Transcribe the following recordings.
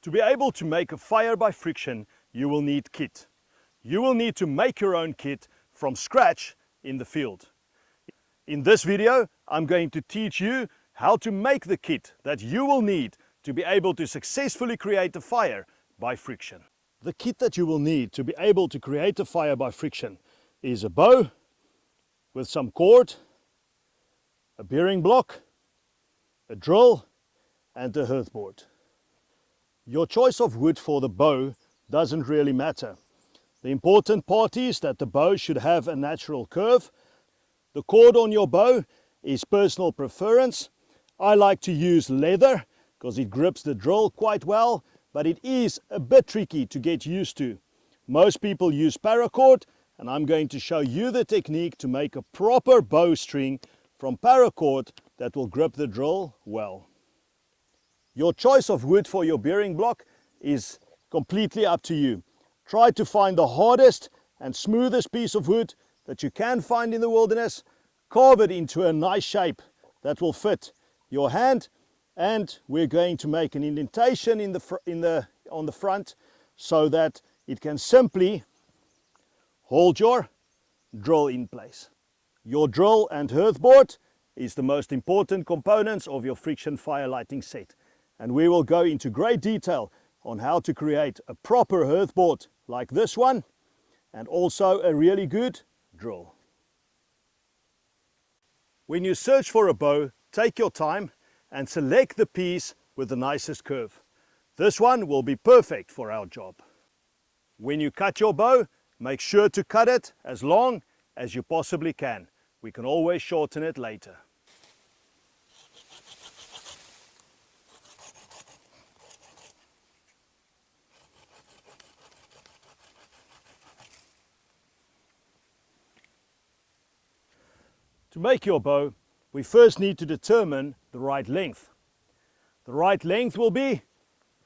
To be able to make a fire by friction, you will need kit. You will need to make your own kit from scratch in the field. In this video, I'm going to teach you how to make the kit that you will need to be able to successfully create a fire by friction. The kit that you will need to be able to create a fire by friction is a bow with some cord, a bearing block, a drill and a hearthboard. Your choice of wood for the bow doesn't really matter. The important part is that the bow should have a natural curve. The cord on your bow is personal preference. I like to use leather because it grips the drill quite well, but it is a bit tricky to get used to. Most people use paracord, and I'm going to show you the technique to make a proper bowstring from paracord that will grip the drill well. Your choice of wood for your bearing block is completely up to you. Try to find the hardest and smoothest piece of wood that you can find in the wilderness. Carve it into a nice shape that will fit your hand, and we're going to make an indentation on the front so that it can simply hold your drill in place. Your drill and hearthboard is the most important components of your friction fire lighting set, and we will go into great detail on how to create a proper hearthboard like this one, and also a really good drill. When you search for a bow, take your time and select the piece with the nicest curve. This one will be perfect for our job. When you cut your bow, make sure to cut it as long as you possibly can. We can always shorten it later. To make your bow, we first need to determine the right length. The right length will be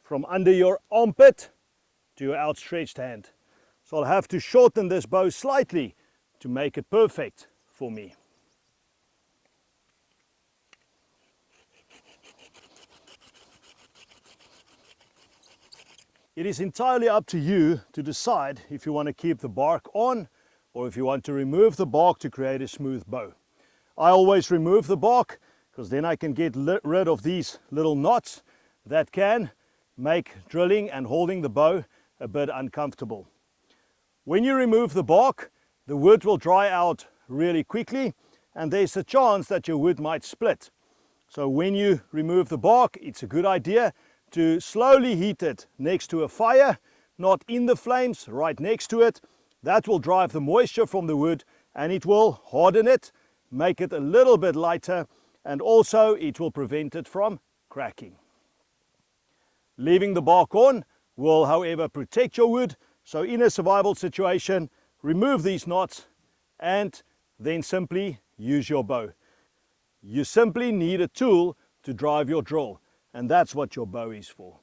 from under your armpit to your outstretched hand. So I'll have to shorten this bow slightly to make it perfect for me. It is entirely up to you to decide if you want to keep the bark on or if you want to remove the bark to create a smooth bow. I always remove the bark because then I can get rid of these little knots that can make drilling and holding the bow a bit uncomfortable. When you remove the bark, the wood will dry out really quickly, and there's a chance that your wood might split. So when you remove the bark, it's a good idea to slowly heat it next to a fire, not in the flames, right next to it. That will drive the moisture from the wood and it will harden it, make it a little bit lighter, and also it will prevent it from cracking. Leaving the bark on will, however, protect your wood. So in a survival situation, remove these knots and then simply use your bow. You simply need a tool to drive your drill, and that's what your bow is for.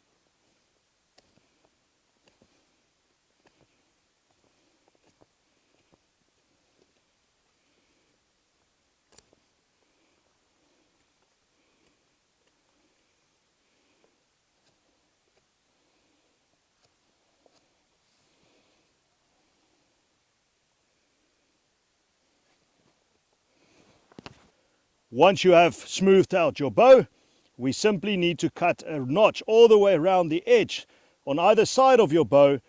Once you have smoothed out your bow, we simply need to cut a notch all the way around the edge on either side of your bow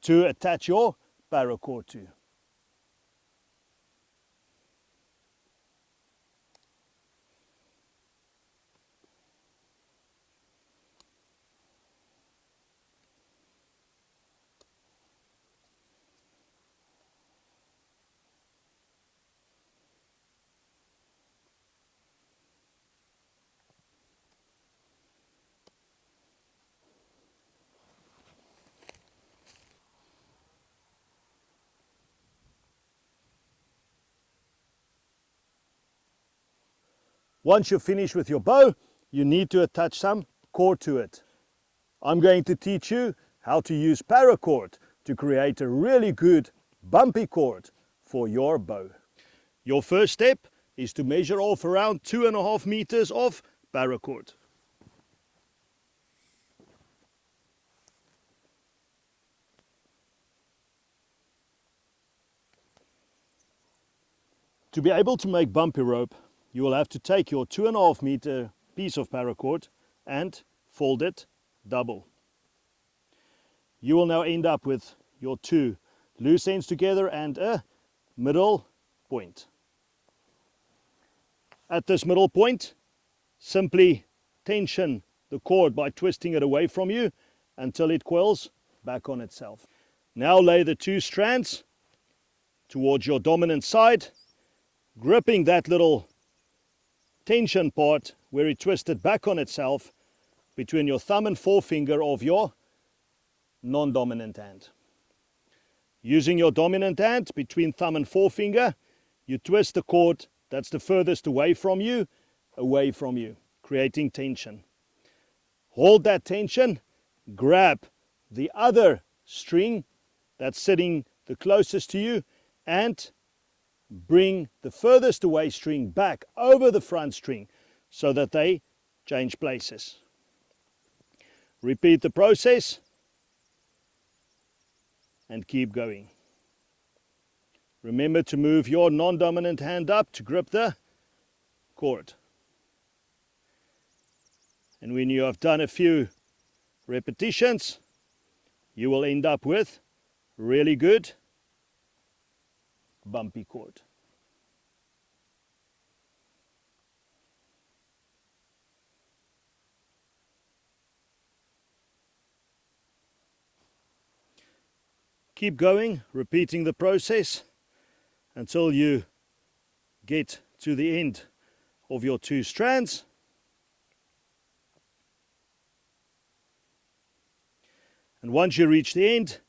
to attach your paracord to. Once you're finished with your bow, you need to attach some cord to it. I'm going to teach you how to use paracord to create a really good bumpy cord for your bow. Your first step is to measure off around 2.5 meters of paracord. To be able to make bumpy rope, you will have to take your 2.5 meter piece of paracord and fold it double. You will now end up with your two loose ends together and a middle point. At this middle point, simply tension the cord by twisting it away from you until it coils back on itself. Now lay the two strands towards your dominant side, gripping that little tension part where it twisted back on itself between your thumb and forefinger of your non-dominant hand. Using your dominant hand between thumb and forefinger, you twist the cord that's the furthest away from you, creating tension. Hold that tension, grab the other string that's sitting the closest to you and bring the furthest away string back over the front string so that they change places. Repeat the process and keep going. Remember to move your non-dominant hand up to grip the cord. And when you have done a few repetitions, you will end up with really good bumpy cord. Keep going, repeating the process until you get to the end of your two strands. And once you reach the end,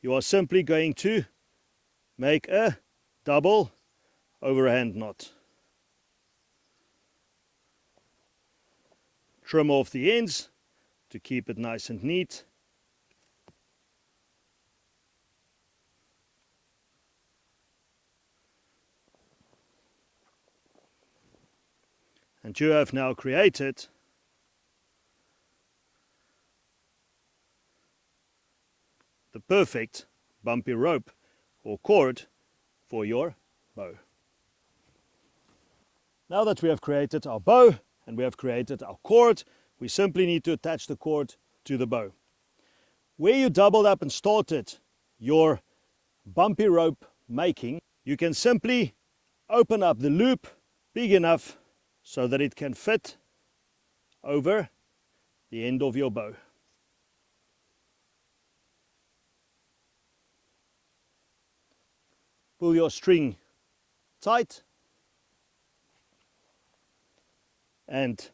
you are simply going to make a double overhand knot. Trim off the ends to keep it nice and neat. And you have now created the perfect bumpy rope or cord for your bow. Now that we have created our bow and we have created our cord, we simply need to attach the cord to the bow. Where you doubled up and started your bumpy rope making, you can simply open up the loop big enough so that it can fit over the end of your bow. Pull your string tight and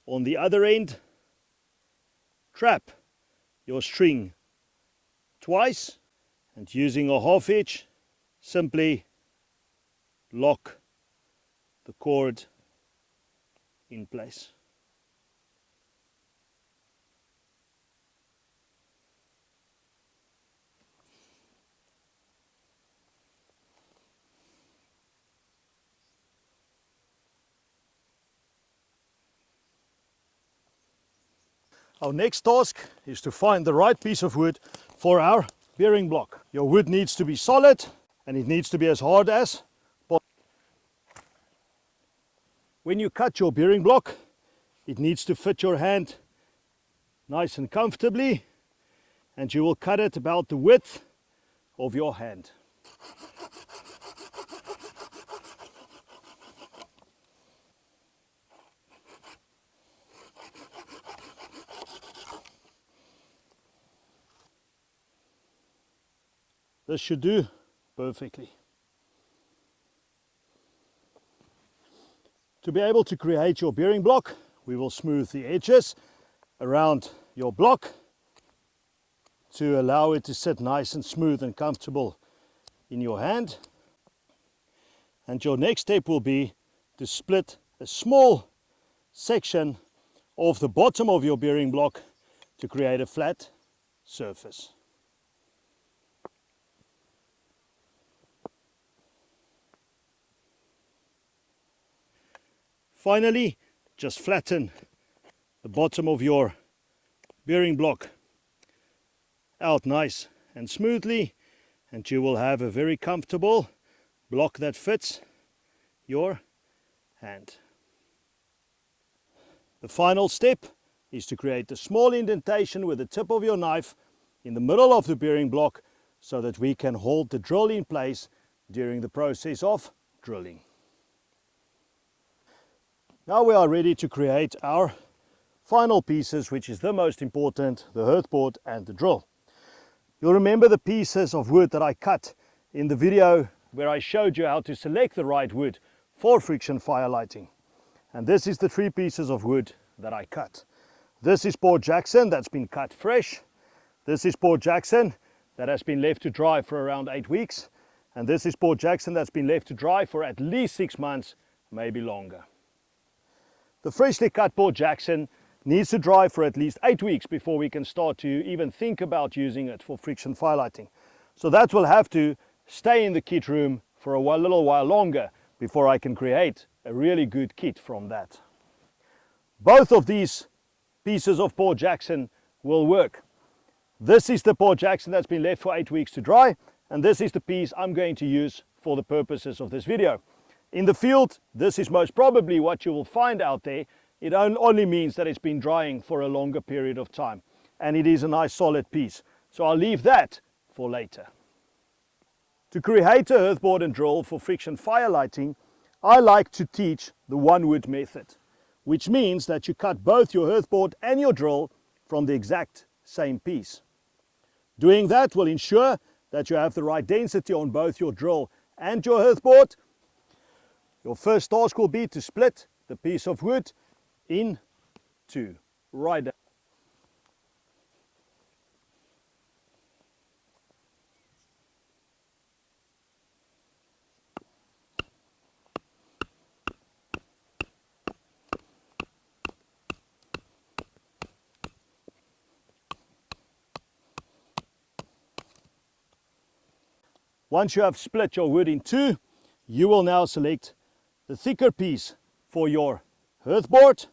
on the other end, trap your string twice and using a half hitch, simply lock the cord in place. Our next task is to find the right piece of wood for our bearing block. Your wood needs to be solid and it needs to be as hard as possible. When you cut your bearing block, it needs to fit your hand nice and comfortably, and you will cut it about the width of your hand. This should do perfectly. To be able to create your bearing block, we will smooth the edges around your block to allow it to sit nice and smooth and comfortable in your hand. And your next step will be to split a small section of the bottom of your bearing block to create a flat surface. Finally, just flatten the bottom of your bearing block out nice and smoothly, and you will have a very comfortable block that fits your hand. The final step is to create a small indentation with the tip of your knife in the middle of the bearing block so that we can hold the drill in place during the process of drilling. Now we are ready to create our final pieces, which is the most important, the hearthboard and the drill. You'll remember the pieces of wood that I cut in the video where I showed you how to select the right wood for friction fire lighting. And this is the 3 pieces of wood that I cut. This is Port Jackson that's been cut fresh. This is Port Jackson that has been left to dry for around 8 weeks. And this is Port Jackson that's been left to dry for at least 6 months, maybe longer. The freshly cut Port Jackson needs to dry for at least 8 weeks before we can start to even think about using it for friction fire lighting. So that will have to stay in the kit room for a little while longer before I can create a really good kit from that. Both of these pieces of Port Jackson will work. This is the Port Jackson that's been left for 8 weeks to dry, and this is the piece I'm going to use for the purposes of this video. In the field, this is most probably what you will find out there. It only means that it's been drying for a longer period of time, and it is a nice solid piece. So I'll leave that for later. To create a hearthboard and drill for friction fire lighting, I like to teach the one wood method, which means that you cut both your hearthboard and your drill from the exact same piece. Doing that will ensure that you have the right density on both your drill and your hearthboard. Your first task will be to split the piece of wood in two, right down. Once you have split your wood in two, you will now select the thicker piece for your hearthboard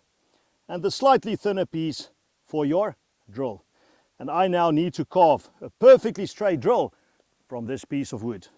and the slightly thinner piece for your drill. And I now need to carve a perfectly straight drill from this piece of wood.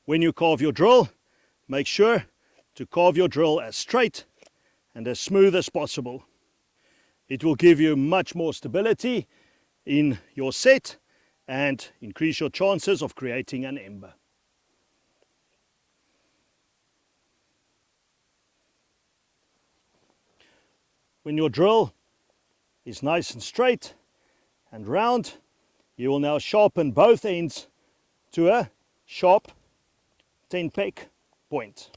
When you carve your drill, make sure to carve your drill as straight and as smooth as possible. It will give you much more stability in your set and increase your chances of creating an ember. When your drill is nice and straight and round, you will now sharpen both ends to a sharp 10-peg point.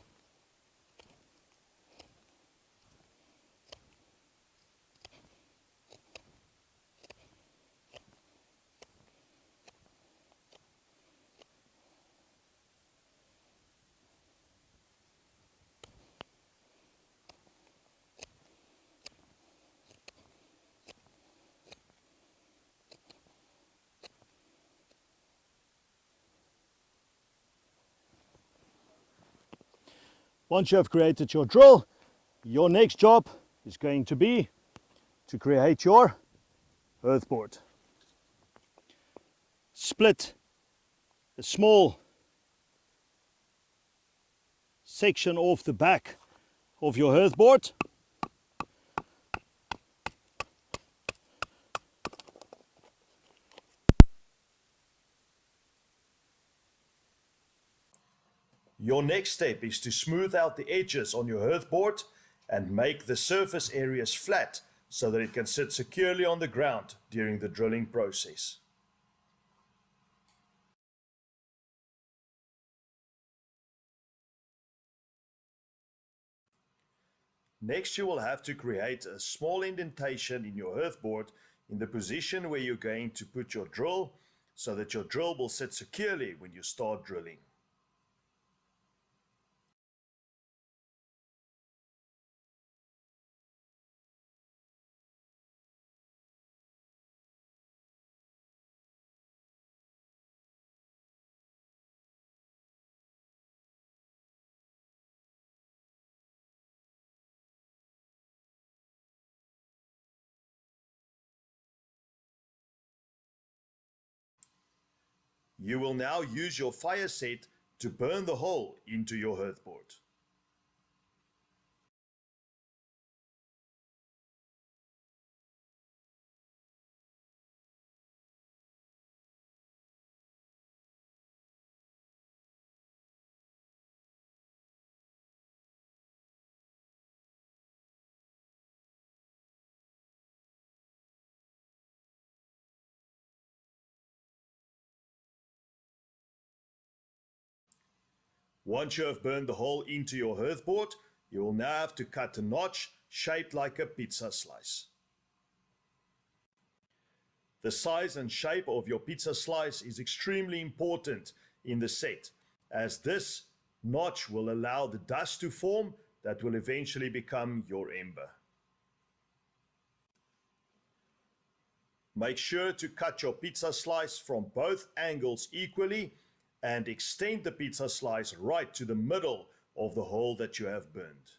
Once you have created your drill, your next job is going to be to create your hearthboard. Split a small section off the back of your hearthboard. Your next step is to smooth out the edges on your hearthboard and make the surface areas flat so that it can sit securely on the ground during the drilling process. Next, you will have to create a small indentation in your hearthboard in the position where you're going to put your drill so that your drill will sit securely when you start drilling. You will now use your fire set to burn the hole into your hearthboard. Once you have burned the hole into your hearthboard, you will now have to cut a notch shaped like a pizza slice. The size and shape of your pizza slice is extremely important in the set, as this notch will allow the dust to form that will eventually become your ember. Make sure to cut your pizza slice from both angles equally and extend the pizza slice right to the middle of the hole that you have burned.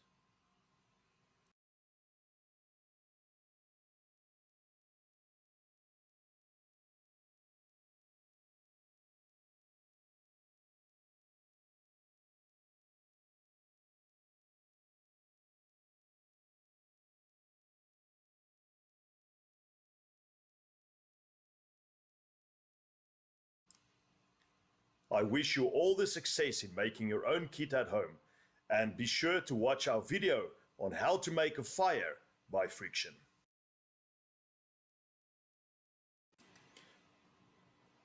I wish you all the success in making your own kit at home, and be sure to watch our video on how to make a fire by friction.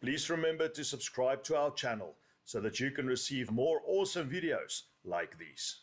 Please remember to subscribe to our channel so that you can receive more awesome videos like these.